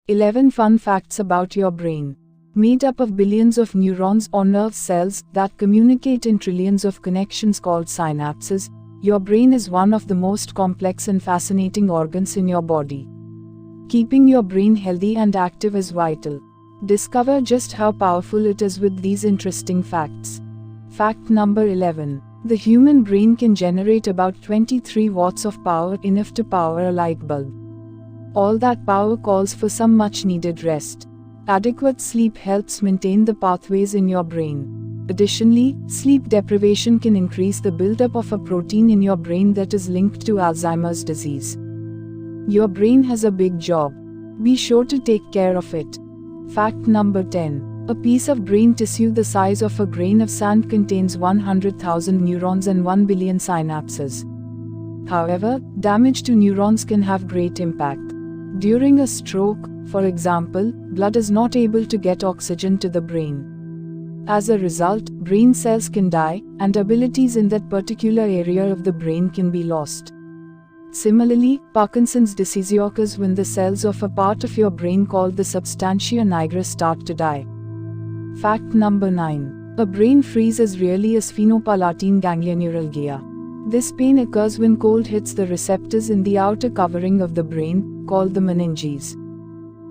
11 Fun facts about your brain. Made up of billions of neurons or nerve cells that communicate in trillions of connections called synapses, your brain is one of the most complex and fascinating organs in your body. Keeping your brain healthy and active is vital. Discover just how powerful it is with these interesting facts. Fact number 11. The human brain can generate about 23 watts of power, enough to power a light bulb. All that power calls for some much needed rest. Adequate sleep helps maintain the pathways in your brain. Additionally, sleep deprivation can increase the buildup of a protein in your brain that is linked to Alzheimer's disease. Your brain has a big job. Be sure to take care of it. Fact number 10. A piece of brain tissue the size of a grain of sand contains 100,000 neurons and 1 billion synapses. However, damage to neurons can have great impact. During a stroke, for example, blood is not able to get oxygen to the brain. As a result, brain cells can die, and abilities in that particular area of the brain can be lost. Similarly, Parkinson's disease occurs when the cells of a part of your brain called the substantia nigra start to die. Fact number 9. A brain freeze is really a sphenopalatine ganglioneuralgia. This pain occurs when cold hits the receptors in the outer covering of the brain, called the meninges.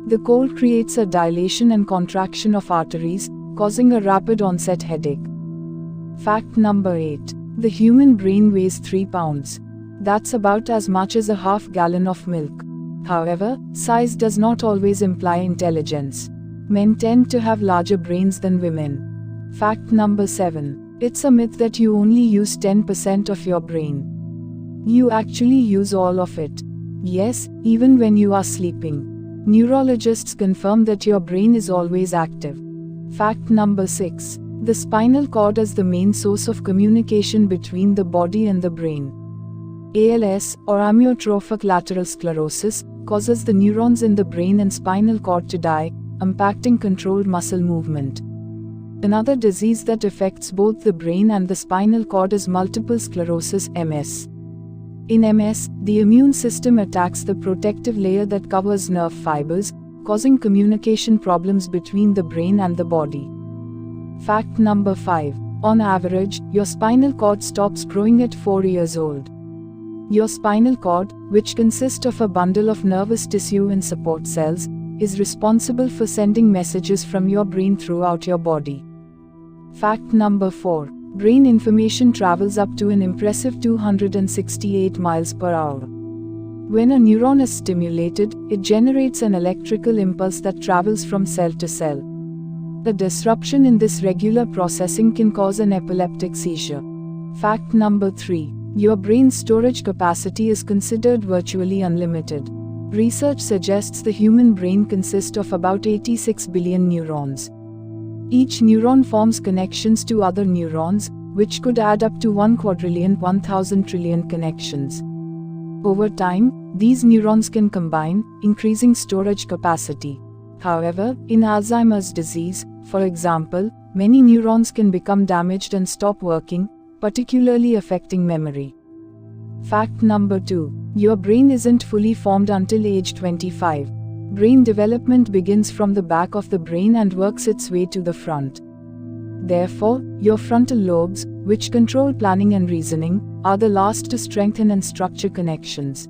The cold creates a dilation and contraction of arteries, causing a rapid onset headache. Fact number 8. The human brain weighs 3 pounds. That's about as much as a half gallon of milk. However, size does not always imply intelligence. Men tend to have larger brains than women. Fact number 7. It's a myth that you only use 10% of your brain. You actually use all of it. Yes, even when you are sleeping. Neurologists confirm that your brain is always active. Fact number 6. The spinal cord is the main source of communication between the body and the brain. ALS, or amyotrophic lateral sclerosis, causes the neurons in the brain and spinal cord to die, impacting controlled muscle movement. Another disease that affects both the brain and the spinal cord is multiple sclerosis (MS). In MS, the immune system attacks the protective layer that covers nerve fibers, causing communication problems between the brain and the body. Fact number 5. On average, your spinal cord stops growing at 4 years old. Your spinal cord, which consists of a bundle of nervous tissue and support cells, is responsible for sending messages from your brain throughout your body. Fact number 4. Brain information travels up to an impressive 268 miles per hour. When a neuron is stimulated, it generates an electrical impulse that travels from cell to cell. A disruption in this regular processing can cause an epileptic seizure. Fact number 3. Your brain's storage capacity is considered virtually unlimited. Research suggests the human brain consists of about 86 billion neurons. Each neuron forms connections to other neurons, which could add up to 1,000 trillion connections. Over time, these neurons can combine, increasing storage capacity. However, in Alzheimer's disease, for example, many neurons can become damaged and stop working, particularly affecting memory. Fact number 2. Your brain isn't fully formed until age 25. Brain development begins from the back of the brain and works its way to the front. Therefore, your frontal lobes, which control planning and reasoning, are the last to strengthen and structure connections.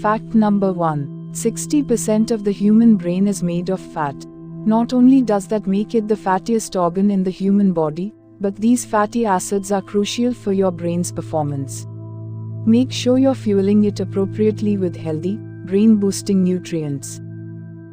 Fact number 1. 60% of the human brain is made of fat. Not only does that make it the fattiest organ in the human body, but these fatty acids are crucial for your brain's performance. Make sure you're fueling it appropriately with healthy, brain-boosting nutrients.